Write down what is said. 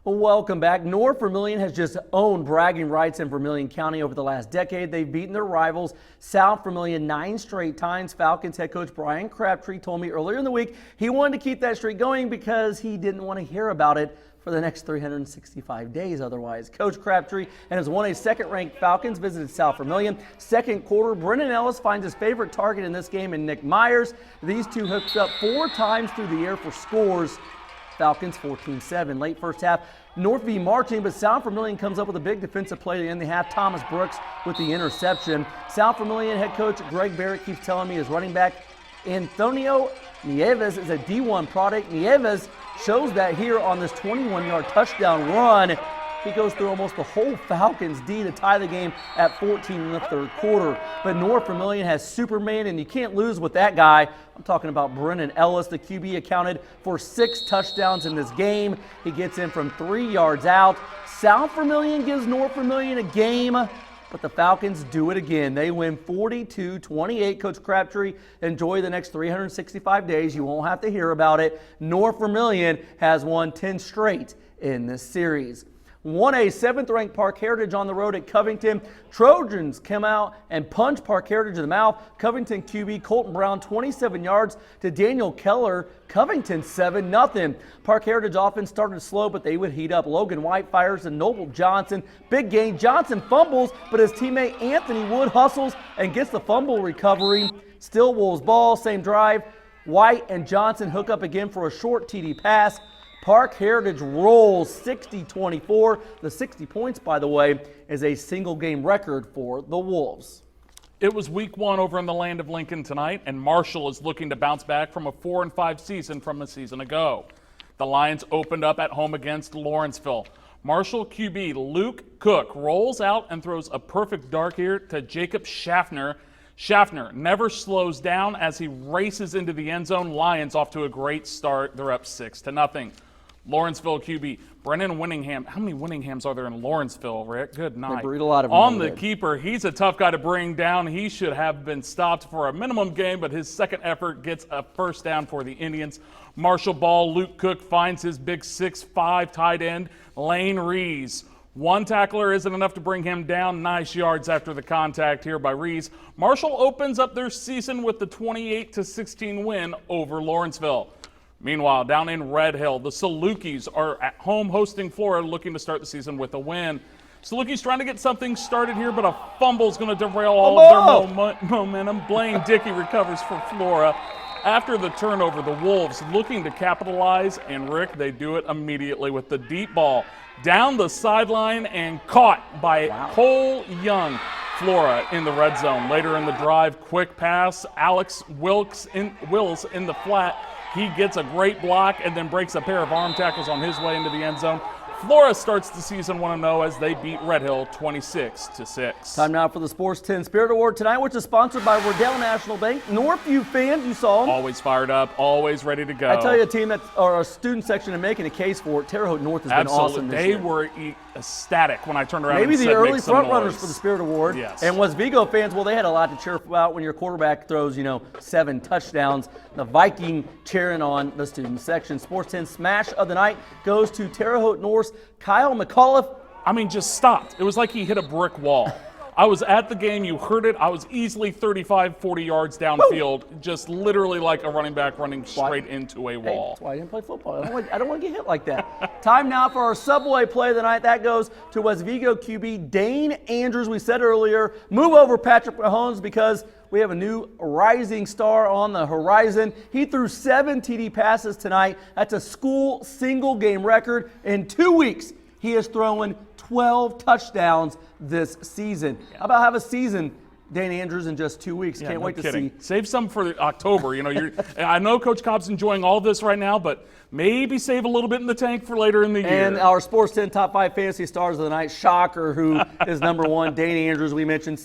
Welcome back. North Vermilion has just owned bragging rights in Vermilion County over the last decade. They've beaten their rivals, South Vermilion, 9 straight times. Falcons head coach Brian Crabtree told me earlier in the week he wanted to keep that streak going because he didn't want to hear about it for the next 365 days otherwise. Coach Crabtree and his 1A second-ranked Falcons visited South Vermilion. Second quarter, Brennan Ellis finds his favorite target in this game in Nick Myers. These two hooked up 4 times through the air for scores. Falcons 14-7. Late first half, North V marching, but South Vermilion comes up with a big defensive play to end the half. Thomas Brooks with the interception. South Vermilion head coach Greg Barrett keeps telling me his running back Antonio Nieves is a D1 product. Nieves shows that here on this 21-yard touchdown run. He goes through almost the whole Falcons D to tie the game at 14 in the third quarter. But North Vermilion has Superman, and you can't lose with that guy. I'm talking about Brennan Ellis. The QB accounted for 6 touchdowns in this game. He gets in from 3 yards out. South Vermilion gives North Vermilion a game, but the Falcons do it again. They win 42-28. Coach Crabtree, enjoy the next 365 days. You won't have to hear about it. North Vermilion has won 10 straight in this series. 1A 7th-ranked Park Heritage on the road at Covington. Trojans come out and punch Park Heritage in the mouth. Covington QB Colton Brown 27 yards to Daniel Keller. Covington 7-0. Park Heritage offense started slow, but they would heat up. Logan White fires to Noble Johnson. Big gain. Johnson fumbles, but his teammate Anthony Wood hustles and gets the fumble recovery. Still Wolves ball, same drive. White and Johnson hook up again for a short TD pass. Park Heritage rolls 60-24. The 60 points, by the way, is a single game record for the Wolves. It was week 1 over in the land of Lincoln tonight, and Marshall is looking to bounce back from a 4-5 season from a season ago. The Lions opened up at home against Lawrenceville. Marshall QB Luke Cook rolls out and throws a perfect dart here to Jacob Schaffner. Schaffner never slows down as he races into the end zone. Lions off to a great start. They're up 6-0. Lawrenceville QB Brennan Winningham. How many Winninghams are there in Lawrenceville, Rick? Good night. They breed a lot of them on the keeper. He's a tough guy to bring down. He should have been stopped for a minimum game, but his second effort gets a first down for the Indians. Marshall ball. Luke Cook finds his big 6'5" tight end, Lane Rees. One tackler isn't enough to bring him down. Nice yards after the contact here by Rees. Marshall opens up their season with the 28-16 win over Lawrenceville. Meanwhile, down in Red Hill, the Salukis are at home hosting Flora, looking to start the season with a win. Salukis trying to get something started here, but a fumble is going to derail all of their momentum. Blaine Dickey recovers for Flora. After the turnover, the Wolves looking to capitalize, and Rick, they do it immediately with the deep ball down the sideline and caught by Cole Young. Flora in the red zone. Later in the drive, quick pass. Alex Wills in the flat. He gets a great block and then breaks a pair of arm tackles on his way into the end zone. Flora starts the season 1-0 as they beat Red Hill 26-6. Time now for the Sports 10 Spirit Award tonight, which is sponsored by Wardell National Bank. Northview fans, you saw them. Always fired up, always ready to go. I tell you, a team or a student section and making a case for it. Terre Haute North has been awesome this year. They were ecstatic when I turned around Maybe and said, the early front noise. runners for the Spirit Award. Yes. And West Vigo fans, well, they had a lot to cheer about when your quarterback throws, 7 touchdowns. The Viking cheering on the student section. Sports 10 smash of the night goes to Terre Haute North's Kyle McAuliffe. I mean, just stopped. It was like he hit a brick wall. I was at the game. You heard it. I was easily 35, 40 yards downfield, just literally like a running back running straight into a wall. Hey, that's why I didn't play football. I don't want to get hit like that. Time now for our Subway play of the night. That goes to West Vigo QB Dane Andrews. We said earlier, move over Patrick Mahomes because we have a new rising star on the horizon. He threw 7 TD passes tonight. That's a school single game record. In 2 weeks, he has thrown 12 touchdowns this season. How about have a season, Dane Andrews, in just 2 weeks? Can't wait to see. Save some for October. I know Coach Cobb's enjoying all this right now, but maybe save a little bit in the tank for later in the year. And our Sports 10 Top 5 Fantasy Stars of the Night, shocker, who is number 1, Dane Andrews, we mentioned.